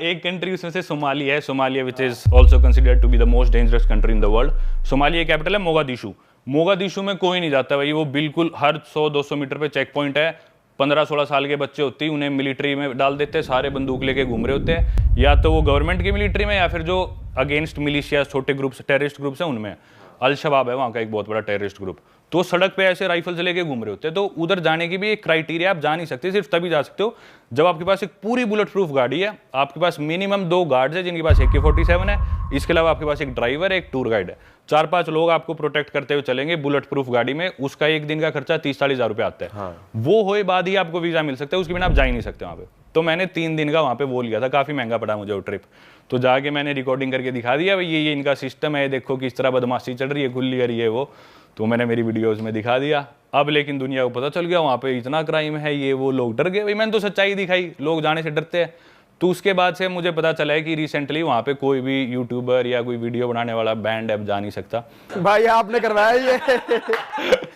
एक कंट्री उसमें से सोमालिया है, Somalia which is also considered to be the most dangerous country in the world. Somalia capital है Mogadishu. Mogadishu में कोई नहीं जाता भाई, वो बिल्कुल हर 100-200 मीटर पे चेक पॉइंट है। 15-16 साल के बच्चे होते हैं, उन्हें मिलिट्री में डाल देते हैं, सारे बंदूक लेके घूम रहे होते हैं, या तो वो गवर्नमेंट की मिलिट्री में या फिर जो अगेंस्ट मिलिशिया छोटे ग्रुप्स टेररिस्ट ग्रुप्स हैं उनमें। अल शबाब है वहाँ का एक बहुत बड़ा टेररिस्ट ग्रुप, तो सड़क पे ऐसे राइफल्स लेके घूम रहे होते हैं। तो उधर जाने की भी एक क्राइटेरिया, आप जा नहीं सकते, सिर्फ तभी जा सकते हो जब आपके पास एक पूरी बुलेट प्रूफ गाड़ी है, आपके पास मिनिमम 2 गार्ड्स है जिनके पास AK-47 है, इसके अलावा आपके पास एक ड्राइवर है, एक टूर गाइड है, 4-5 लोग आपको प्रोटेक्ट करते हुए चलेंगे बुलेट प्रूफ गाड़ी में। उसका एक दिन का खर्चा 30-40 हज़ार रुपये आता है। हाँ। वो होए बाद ही आपको वीज़ा मिल सकता है, उसके बिना आप जा ही नहीं सकते वहाँ पे। तो मैंने 3 दिन का वहाँ पे वो लिया था, काफ़ी महंगा पड़ा मुझे वो ट्रिप। तो जाके मैंने रिकॉर्डिंग करके दिखा दिया भाई ये इनका सिस्टम है, देखो किस तरह बदमाशी चल रही है, गुल्ली करी है वो। तो मैंने मेरी वीडियोस में दिखा दिया। अब लेकिन दुनिया को पता चल गया वहाँ पे इतना क्राइम है, ये वो, लोग डर गए भाई। मैंने तो सच्चाई दिखाई, लोग जाने से डरते हैं। तो उसके बाद से मुझे पता चला है कि रिसेंटली वहाँ पे कोई भी यूट्यूबर या कोई वीडियो बनाने वाला बैंड ऐप जा नहीं सकता। भाई आपने करवाया ये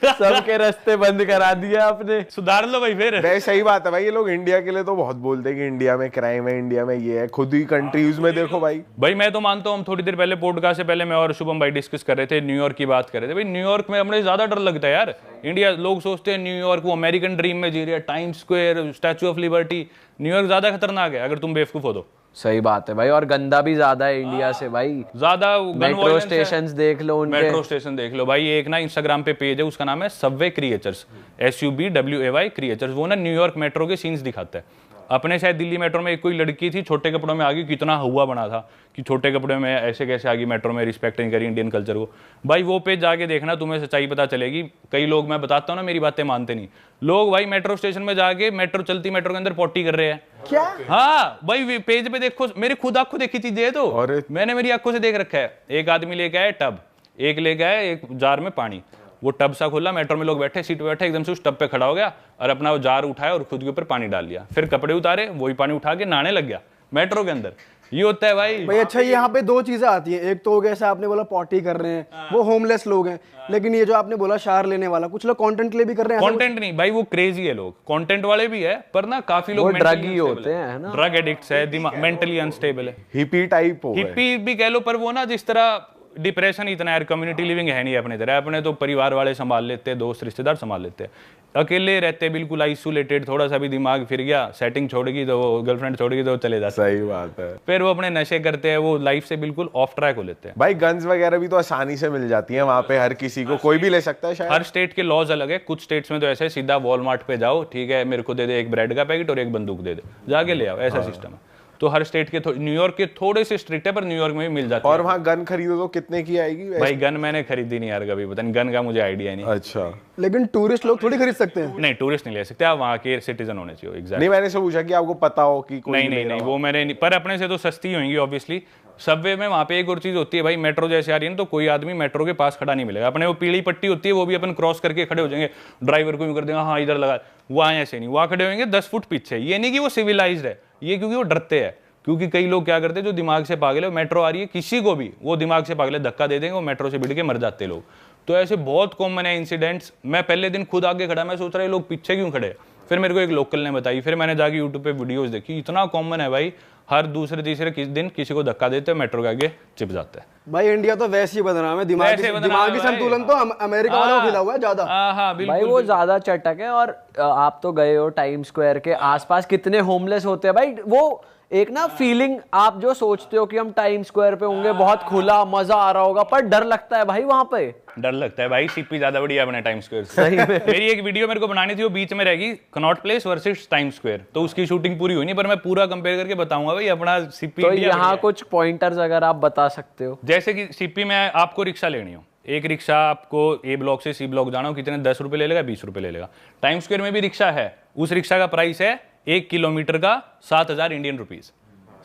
सबके रास्ते बंद करा दिया आपने, सुधार लो भाई फिर। भाई सही बात है भाई, ये लोग इंडिया के लिए तो बहुत बोलते हैं कि इंडिया में क्राइम है, इंडिया में ये है, खुद ही कंट्रीज में देखो भाई। मैं तो मानता हूँ, हम थोड़ी देर पहले पॉडकास्ट से पहले मैं और शुभम भाई डिस्कस कर रहे थे, न्यूयॉर्क की बात कर रहे थे। भाई न्यूयॉर्क में हमने ज्यादा डर लगता है यार। इंडिया, लोग सोचते हैं न्यूयॉर्क वो अमेरिकन ड्रीम में जी रही है, times square, statue of liberty. New York ज्यादा खतरनाक है अगर तुम बेवकूफ हो तो। सही बात है भाई, और गंदा भी ज्यादा है इंडिया से भाई, ज्यादा। मेट्रो स्टेशन देख लो उनके, मेट्रो स्टेशन देख लो भाई। एक ना इंस्टाग्राम पे पेज है, उसका नाम है सबवे क्रिएचर्स, SUBWAY क्रिएचर्स। वो ना न्यूयॉर्क मेट्रो के सीन्स दिखाता है। अपने शायद दिल्ली मेट्रो में एक कोई लड़की थी छोटे कपड़ों में आ गई, कितना हुआ बना था कि छोटे कपड़ों में ऐसे कैसे आ गई मेट्रो में, रिस्पेक्ट नहीं करी इंडियन कल्चर को। भाई वो पेज जाके देखना, तुम्हें सच्चाई पता चलेगी। कई लोग, मैं बताता हूँ ना, मेरी बातें मानते नहीं लोग। भाई मेट्रो स्टेशन में जाके मेट्रो चलती मेट्रो के अंदर पॉटी कर रहे हैं क्या? हाँ भाई, पेज पे देखो, मेरी खुद आंखों देखी चीजें है। तो मैंने मेरी आंखों से देख रखा है। एक आदमी लेके आया टब, एक लेके आया एक जार में पानी। वो टब सा खोला, मेट्रो में लोग बैठे, सीट पे बैठे, एकदम से उस टब पे खड़ा हो गया और अपना वो जार उठाया और खुद के ऊपर पानी डाल लिया। फिर कपड़े उतारे, वही पानी उठा के नहाने लग गया मेट्रो के अंदर। ये होता है भाई। अच्छा, यहाँ पे 2 चीजें आती हैं। एक तो जैसे आपने बोला पॉटी कर रहे हैं, वो होमलेस लोग हैं। लेकिन ये जो आपने बोला शार लेने वाला, कुछ लोग कंटेंट के लिए भी कर रहे हैं। कंटेंट नहीं भाई, वो क्रेजी है लोग, कंटेंट वाले भी है, पर ना काफी लोग ड्रग ही होते हैं ना, ड्रग एडिक्ट्स है, दिमाग मेंटली अनस्टेबल है, हिपी टाइप हो, हिपी भी कह लो। पर वो ना जिस तरह डिप्रेशन इतना यार, कम्युनिटी लिविंग है नहीं अपने तरह। अपने तो परिवार वाले संभाल लेते हैं, दोस्त रिश्तेदार संभाल लेते हैं, अकेले रहते हैं बिल्कुल आइसोलेटेड। थोड़ा सा भी दिमाग फिर गया, सेटिंग छोड़ेगी तो गर्लफ्रेंड छोड़ेगी तो चले जाते। सही बात है। फिर वो अपने नशे करते हैं, वो लाइफ से बिल्कुल ऑफ ट्रैक हो लेते हैं। भाई गन्स वगैरह भी तो आसानी से मिल जाती हैं वहाँ पे, हर किसी को, कोई भी ले सकता है शायद। हर स्टेट के लॉज अलग है। कुछ स्टेट्स में तो ऐसे सीधा वॉलमार्ट पे जाओ, ठीक है मेरे को दे दे एक ब्रेड का पैकेट और एक बंदूक दे दे, जाके ले आओ, ऐसा सिस्टम है। तो हर स्टेट के, न्यूयॉर्क के थोड़े से स्ट्रिक्ट है, पर न्यूयॉर्क में भी मिल जाती है। और वहाँ गन खरीदो तो कितने की आएगी? भाई गन मैंने खरीदी नहीं यार कभी, पता नहीं, गन का मुझे आइडिया नहीं। अच्छा, लेकिन टूरिस्ट लोग थोड़ी खरीद सकते हैं। नहीं, टूरिस्ट नहीं ले सकते, आप वहाँ के सिटीजन होने चाहिए। एग्जैक्ट नहीं, मैंने से पूछा कि आपको पता हो कि कोई नहीं, वो मैंने नहीं, पर अपने से तो सस्ती होंगी ऑब्वियसली। सबवे में वहाँ पे एक और चीज होती है भाई, मेट्रो जैसे आ रही है ना, तो कोई आदमी मेट्रो के पास खड़ा नहीं मिलेगा। अपने वो पीली पट्टी होती है, वो भी अपन क्रॉस करके खड़े हो जाएंगे, ड्राइवर को भी कर देंगे हाँ इधर लगा। वहाँ ऐसे नहीं, वहाँ खड़े होंगे 10 फुट पीछे। ये नहीं कि वो सिविलाइज्ड है, ये क्योंकि वो डरते हैं। क्योंकि कई लोग क्या करते हैं, जो दिमाग से पागल है, मेट्रो आ रही है किसी को भी, वो दिमाग से पागल है, धक्का दे देंगे, वो मेट्रो से भिड़ के मर जाते लोग। तो ऐसे बहुत कॉमन है इंसिडेंट्स। मैं पहले दिन खुद आगे खड़ा, मैं सोच रहा है लोग पीछे क्यों खड़े। फिर मेरे को एक लोकल ने बताई, फिर मैंने जाके यूट्यूब पे वीडियोस देखी, इतना कॉमन है भाई। हर दूसरे तीसरे दिन किसी को धक्का देते हैं, मेट्रो के आगे चिप जाता है। भाई इंडिया तो वैसे ही बदनाम है, दिमागी संतुलन तो अमेरिका वालों को खिला हुआ है ज्यादा। हाँ बिल्कुल भाई, वो ज्यादा चटक है। और आप तो गए हो टाइम स्क्वायर के आसपास, कितने होमलेस होते हैं भाई। वो एक ना फीलिंग, आप जो सोचते हो कि हम टाइम स्क्वायर पे होंगे, बहुत खुला मजा आ रहा होगा, पर डर लगता है भाई वहां पे। डर लगता है भाई, सीपी ज्यादा बढ़िया बना टाइम स्क्वायर सही में। मेरी एक वीडियो मेरे को बनानी थी, वो बीच में रहेगी, Connaught place versus time square. तो उसकी शूटिंग पूरी हुई नहीं, पर मैं पूरा कंपेयर करके बताऊंगा भाई अपना सीपी। तो यहाँ कुछ पॉइंटर्स अगर आप बता सकते हो। जैसे कि सीपी में आपको रिक्शा लेनी हो, एक रिक्शा आपको ए ब्लॉक से सी ब्लॉक जाना हो, कितने 10 रुपए ले लेगा, 20 रुपए ले लेगा। टाइम स्क्वायर में भी रिक्शा है, उस रिक्शा का प्राइस है 1 किलोमीटर का 7,000 इंडियन रुपीज,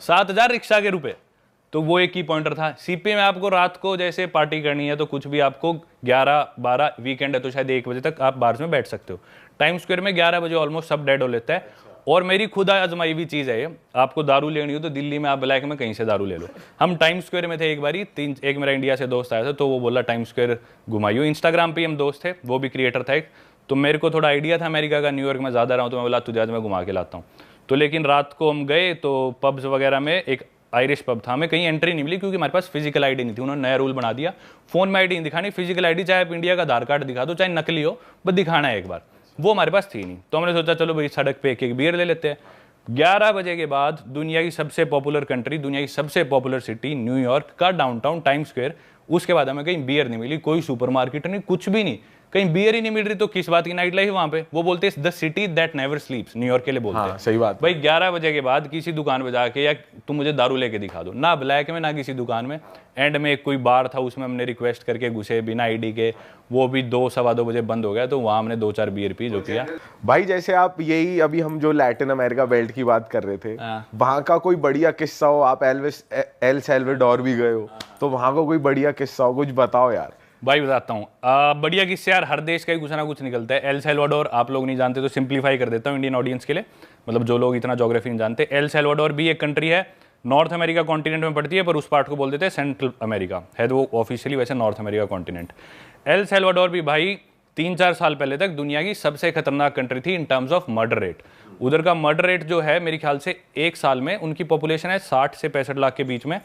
7,000 रिक्शा के रुपए। तो वो एक की पॉइंटर था। सीपी में आपको रात को जैसे पार्टी करनी है तो कुछ भी आपको 11-12, वीकेंड है तो शायद 1 बजे तक आप बार में बैठ सकते हो। टाइम स्क्वायर में 11 बजे ऑलमोस्ट सब डेड हो लेता है। और मेरी खुद आजमाई हुई चीज़ है ये, आपको दारू लेनी हो तो दिल्ली में आप ब्लैक में कहीं से दारू ले लो। हम टाइम स्क्वायर में थे एक बारी, एक मेरा इंडिया से दोस्त आया था, तो वो बोला टाइम स्क्वायर घुमाइयो। इंस्टाग्राम पे हम दोस्त थे, वो भी क्रिएटर था एक, तो मेरे को थोड़ा आइडिया था अमेरिका का, न्यूयॉर्क में ज़्यादा रहा हूँ, तो मैं बोला तुझे आज मैं घुमा के लाता हूँ। तो लेकिन रात को हम गए तो पब्स वगैरह में एक आयरिश पब था, हमें कहीं एंट्री नहीं मिली क्योंकि हमारे पास फिजिकल आईडी नहीं थी। उन्होंने नया रूल बना दिया, फोन में आईडी नहीं दिखानी, फिजिकल आईडी चाहे आप इंडिया का आधार कार्ड दिखा दो चाहे नकली हो, बस दिखाना है एक बार। वो हमारे पास थी नहीं, तो हमने सोचा चलो भाई सड़क पे एक बियर ले लेते हैं। 11 बजे के बाद दुनिया की सबसे पॉपुलर कंट्री, दुनिया की सबसे पॉपुलर सिटी न्यूयॉर्क का डाउनटाउन टाइम स्क्वायर, उसके बाद हमें कहीं बियर नहीं मिली, कोई सुपरमार्केट नहीं, कुछ भी नहीं, कहीं बियर ही नहीं मिल रही। तो किस बात की नाइट लाइफ वहां पे? वो बोलते हैं the city that never स्लीप्स, New York के लिए बोलते हैं। सही बात भाई 11 बजे के बाद किसी दुकान पे जाके या तुम मुझे दारू लेके दिखा दो, ना ब्लैक में ना किसी दुकान में। एंड में एक कोई बार था, उसमें हमने रिक्वेस्ट करके घुसे बिना आईडी के, वो भी 2 सवा 2 बजे बंद हो गया, तो वहां हमने 2-4 बियर पी, जो किया। भाई जैसे आप यही अभी हम जो लैटिन अमेरिका बेल्ट की बात कर रहे थे, वहां का कोई बढ़िया किस्सा हो, आप एल सैल्वाडोर भी गए हो, तो वहां का कोई बढ़िया किस्सा हो, कुछ बताओ यार। भाई बताता हूँ, बढ़िया किस्से यार, हर देश का ही कुछ ना कुछ निकलता है। एल सैल्वाडोर आप लोग नहीं जानते तो सिंप्लीफाई कर देता हूँ इंडियन ऑडियंस के लिए, मतलब जो लोग इतना ज्योग्राफी नहीं जानते। एल सैल्वाडोर भी एक कंट्री है, नॉर्थ अमेरिका कॉन्टिनेंट में पड़ती है, पर उस पार्ट को बोल देते हैं सेंट्रल अमेरिका, है तो वो ऑफिशियली वैसे north America continent. L Salvador भी भाई 3-4 साल पहले तक दुनिया की सबसे खतरनाक कंट्री थी in terms of murder rate. उधर का मर्डर रेट जो है मेरे ख्याल से एक साल में, उनकी पॉपुलेशन है 60 से 65 लाख के बीच में,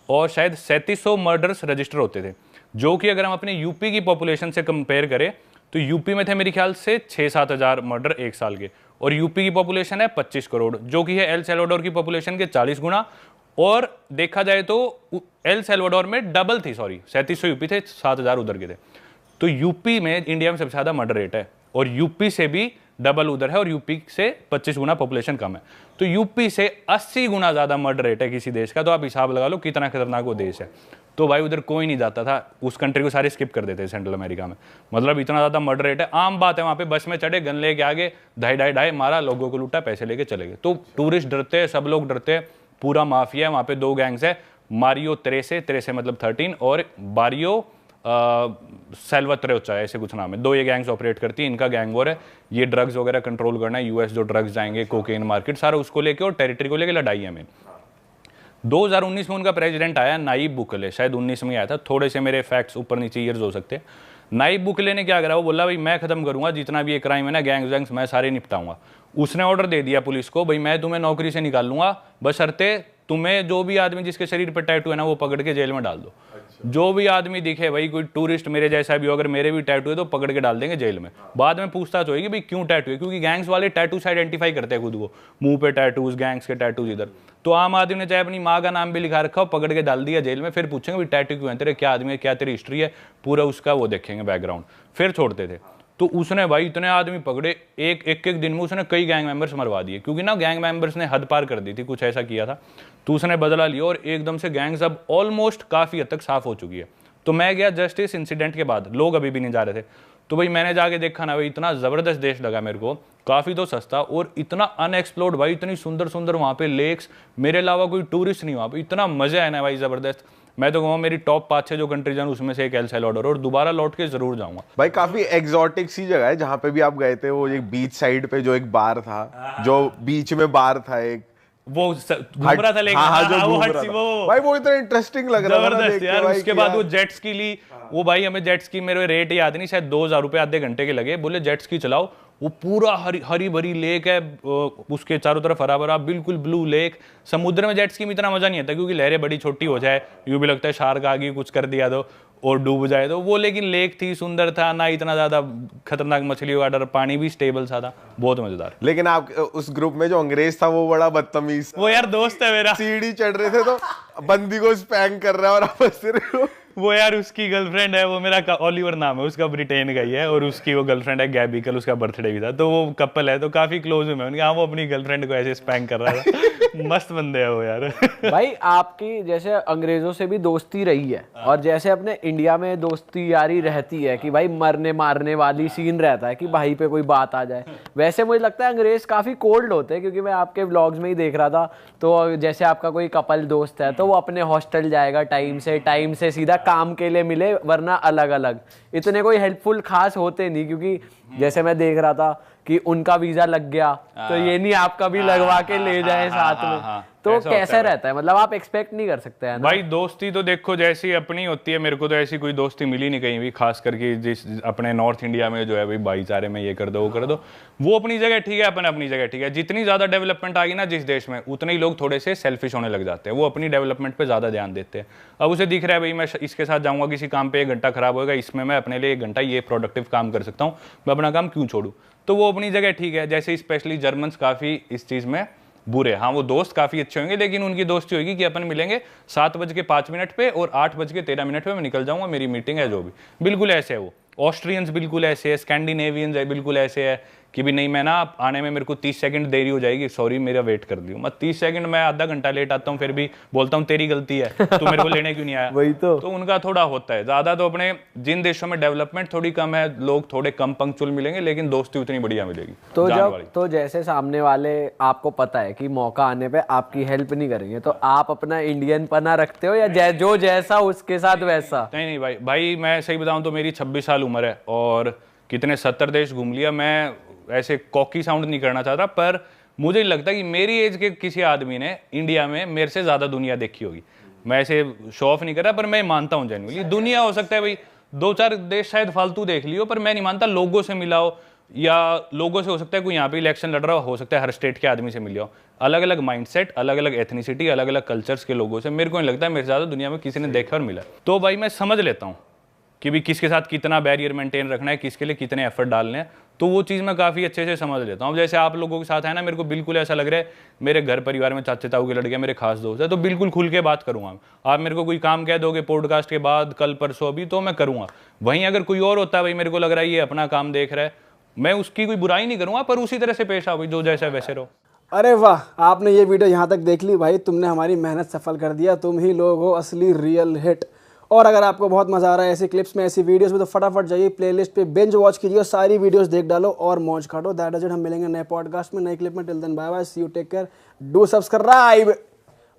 और शायद 3700 मर्डर्स रजिस्टर होते थे, जो कि अगर हम अपने यूपी की पॉपुलेशन से कंपेयर करें तो यूपी में थे मेरे ख्याल से 6-7 हज़ार मर्डर एक साल के, और यूपी की पॉपुलेशन है 25 करोड़, जो कि है एल सैल्वाडोर की पॉपुलेशन के 40 गुना। और देखा जाए तो एल सैल्वाडोर में डबल थी, सॉरी 3700 यूपी थे, 7000 उधर के थे। तो यूपी में इंडिया में सबसे ज़्यादा मर्डर रेट है, और यूपी से भी डबल उधर है, और यूपी से 25 गुना पॉपुलेशन कम है। तो यूपी से 80 गुना ज़्यादा मर्डर रेट है किसी देश का, तो आप हिसाब लगा लो कितना खतरनाक वो देश है। तो भाई उधर कोई नहीं जाता था, उस कंट्री को सारे स्किप कर देते हैं सेंट्रल अमेरिका में, मतलब इतना ज़्यादा मर्डर रेट है। आम बात है, वहाँ पे बस में चढ़े, गन लेके आगे, ढाई मारा, लोगों को लूटा, पैसे लेके चले गए। तो टूरिस्ट डरते हैं, सब लोग डरते हैं, पूरा माफिया है वहाँ पे। 2 गैंग्स है, मारियो त्रेसे मतलब 13, और बारियो सेल्वात्रेचा, ऐसे कुछ नाम है। 2 ये गैंग्स ऑपरेट करती है, इनका गैंग वॉर है, ये ड्रग्स वगैरह कंट्रोल करना है। यूएस जो ड्रग्स जाएंगे, कोकेन मार्केट, सारा उसको लेके और टेरिटरी को लेके लड़ाई है। में 2019 में उनका प्रेसिडेंट आया नायब बुकले, शायद 19 में आया था, थोड़े से मेरे फैक्ट्स ऊपर नीचे ईयर्स हो सकते हैं। नायब बुकले ने क्या करा, वो बोला भाई मैं खत्म करूंगा जितना भी ये क्राइम है ना, गैंग्स मैं सारे निपटाऊंगा। उसने ऑर्डर दे दिया पुलिस को, भाई मैं तुम्हें नौकरी से निकाल लूंगा, बशर्ते तुम्हें जो भी आदमी जिसके शरीर पर टैटू है ना, वो पकड़ के जेल में डाल दो। जो भी आदमी दिखे, भाई कोई टूरिस्ट मेरे जैसा भी हो, अगर मेरे भी टैटू है तो पकड़ के डाल देंगे जेल में। बाद में पूछताछ होगी भाई क्यों टैटू है, क्योंकि गैंग्स वाले टैटू से आइडेंटिफाई करते हैं खुद को, मुंह पे टैटूज, गैंग्स के टैटूज इधर। तो आम आदमी ने चाहे अपनी माँ का नाम भी लिखा रखा हो, पकड़ के डाल दिया जेल में, फिर पूछेंगे भाई टैटू क्यों है तेरे, क्या आदमी है, क्या तेरी हिस्ट्री है, पूरा उसका वो देखेंगे बैकग्राउंड, फिर छोड़ते थे। तो उसने भाई इतने आदमी पकड़े, एक दिन में उसने कई गैंग मेंबर्स मरवा दिए, क्योंकि ना गैंग मेंबर्स ने हद पार कर दी थी, कुछ ऐसा किया था। तो उसने बदला लिया और एकदम से गैंग्स अब ऑलमोस्ट काफ़ी हद तक साफ हो चुकी है। तो मैं गया जस्ट इस इंसिडेंट के बाद, लोग अभी भी नहीं जा रहे थे, तो भाई मैंने जाके देखा ना भाई, इतना ज़बरदस्त देश लगा मेरे को, काफ़ी तो सस्ता और इतना अनएक्सप्लोर्ड भाई, इतनी सुंदर सुंदर वहाँ पे लेक्स, मेरे अलावा कोई टूरिस्ट नहीं वहाँ पे, इतना मज़ा है ना भाई, ज़बरदस्त। मैं तो कहूँगा मेरी टॉप 5-6 जो कंट्रीज हैं उसमें से एक एल सैल्वाडोर, और दोबारा लौट के जरूर जाऊंगा भाई। काफी एग्जॉटिक सी जगह है जहाँ पे भी आप गए थे, वो एक बीच साइड पे जो एक बार था, जो बीच में बार था एक, वो घूम रहा था लेकिन, हाँ, जो वो घूम हट रहा सी, था। वो भाई वो इतना इंटरेस्टिंग लग रहा था ना देख के यार। भाई उसके बाद वो जेट स्की ली, वो भाई हमें जेट स्की, मेरे रेट याद नहीं, शायद 2000 रुपए आधे घंटे के लगे। बोले जेट स्की चलाओ, वो पूरा हरी भरी लेक है, उसके चारों तरफ हरा भरा बिल्कुल ब्लू लेक। समुद्र में जेट स्की में इतना मजा नहीं आता क्योंकि लहरें बड़ी छोटी हो जाए, यूं भी लगता है शार्क आ गई कुछ कर दिया तो और डूब जाए तो। वो लेकिन लेक थी, सुंदर था, ना इतना ज्यादा खतरनाक मछलियों का डर, पानी भी स्टेबल सा था, बहुत मजेदार। लेकिन आप उस ग्रुप में जो अंग्रेज था वो बड़ा बदतमीज, वो यार दोस्त है मेरा, सीढ़ी चढ़ रहे थे तो बंदी को स्पैंक कर रहा है और आप हंस रहे हो। वो यार उसकी गर्लफ्रेंड है, वो मेरा ओलिवर नाम है उसका, ब्रिटेन का ही है, और उसकी वो गर्लफ्रेंड है गैबी, कल उसका बर्थडे भी था, तो वो कपल है, तो काफी क्लोज हूँ मैं उनके। हाँ, वो अपनी गर्लफ्रेंड को ऐसे स्पैंक कर रहा था। मस्त बंदे है वो यार। भाई आपकी जैसे अंग्रेजों से भी दोस्ती रही है, और जैसे अपने इंडिया में दोस्ती यारी रहती है कि भाई मरने मारने वाली सीन रहता है कि भाई पे कोई बात आ जाए, वैसे मुझे लगता है अंग्रेज काफी कोल्ड होते हैं, क्योंकि मैं आपके व्लॉग्स में ही देख रहा था। तो जैसे आपका कोई कपल दोस्त है तो वो अपने हॉस्टल जाएगा टाइम से सीधा काम के लिए मिले, वरना अलग अलग। इतने कोई हेल्पफुल खास होते नहीं, क्योंकि जैसे मैं देख रहा था कि उनका वीजा लग गया तो ये नहीं आपका भी लगवा के ले जाए साथ में। तो ऐसा होता कैसे है रहता है, मतलब आप एक्सपेक्ट नहीं कर सकते हैं ना? भाई दोस्ती तो देखो जैसी अपनी होती है, मेरे को तो ऐसी कोई दोस्ती मिली नहीं कहीं भी, खास करके जिस अपने नॉर्थ इंडिया में जो है भाई भाईचारे में ये कर दो वो कर दो, वो अपनी जगह ठीक है, अपन अपनी जगह ठीक है। जितनी ज्यादा डेवलपमेंट आ गई ना जिस देश में, उतने ही लोग थोड़े से सेल्फिश होने लग जाते हैं, वो अपनी डेवलपमेंट पे ज्यादा ध्यान देते हैं। अब उसे दिख रहा है भाई मैं इसके साथ जाऊंगा किसी काम पे 1 घंटा खराब होगा, इसमें मैं अपने लिए 1 घंटा ये प्रोडक्टिव काम कर सकता हूँ, मैं अपना काम क्यों छोड़ू, तो वो अपनी जगह ठीक है। जैसे स्पेशली जर्मन्स काफी इस चीज में बुरे, हाँ वो दोस्त काफी अच्छे होंगे, लेकिन उनकी दोस्ती होगी कि अपन मिलेंगे 7:05 पे और 8:13 पे मैं निकल जाऊंगा, मेरी मीटिंग है जो भी, बिल्कुल ऐसे है वो। ऑस्ट्रियंस बिल्कुल ऐसे है, स्कैंडिनेवियंस है बिल्कुल ऐसे है कि भी नहीं मैं ना आने में मेरे को 30 सेकंड देरी हो जाएगी, सॉरी मेरा वेट कर दियो। मैं 30 सेकंड में आधा घंटा लेट आता हूँ, फिर भी बोलता हूँ तेरी गलती है, तू मेरे को लेने क्यों नहीं आया। वही तो उनका थोड़ा होता है ज्यादा। तो अपने जिन देशों में डेवलपमेंट थोड़ी कम है, लोग थोड़े कम पंक्चुअल मिलेंगे, लेकिन दोस्ती उतनी बढ़िया मिलेगी। तो जान जब वाली। तो जैसे सामने वाले आपको पता है कि मौका आने पे आपकी हेल्प नहीं करेंगे, तो आप अपना इंडियन पना रखते हो या जो जैसा उसके साथ वैसा? नहीं भाई, मैं सही बताऊं तो मेरी 26 साल उम्र है और कितने 70 देश घूम लिया। मैं ऐसे कॉकी साउंड नहीं करना चाहता, पर मुझे लगता है कि मेरी एज के किसी आदमी ने इंडिया में मेरे से ज्यादा दुनिया देखी होगी। मैं ऐसे शो ऑफ नहीं कर रहा, पर मैं मानता हूँ जेन्युइनली दुनिया हो सकता है भाई 2-4 देश शायद फालतू देख लियो, पर मैं नहीं मानता लोगों से मिलाओ, या लोगों से हो सकता है कोई यहाँ पे इलेक्शन लड़ रहा हो सकता है हर स्टेट के आदमी से मिल जाओ, अलग अलग माइंडसेट, अलग अलग एथनिसिटी, अलग अलग कल्चर्स के लोगों से। मेरे को नहीं लगता है मेरे से ज्यादा दुनिया में किसी ने देखा और मिला। तो भाई मैं समझ लेता हूँ कि भी किसके साथ कितना बैरियर मेंटेन रखना है, किसके लिए कितने एफर्ट डालने हैं, तो वो चीज़ मैं काफ़ी अच्छे से समझ लेता हूँ। अब जैसे आप लोगों के साथ है ना, मेरे को बिल्कुल ऐसा लग रहा है मेरे घर परिवार में चाचे ताऊ के लड़के मेरे खास दोस्त है, तो बिल्कुल खुल के बात करूँगा। आप मेरे को कोई काम कह दोगे पॉडकास्ट के बाद, कल परसों अभी, तो मैं करूँगा। वहीं अगर कोई और होता है भाई मेरे को लग रहा है ये अपना काम देख रहा है, मैं उसकी कोई बुराई नहीं करूँगा, पर उसी तरह से पेश आओ भाई, जो जैसा वैसे रहो। अरे वाह, आपने ये वीडियो यहाँ तक देख ली भाई, तुमने हमारी मेहनत सफल कर दिया, तुम ही लोग हो असली रियल हिट। और अगर आपको बहुत मजा आ रहा है ऐसी क्लिप्स में, ऐसी वीडियोस में, तो फटाफट जाइए प्लेलिस्ट पे, बिंज वॉच कीजिए, सारी वीडियोस देख डालो और मौज काटो। दैट इज इट, हम मिलेंगे नए पॉडकास्ट में, नई क्लिप में। Till then bye bye, see you, take care, do subscribe,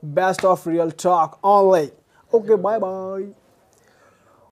best of real talk online. Okay, bye bye.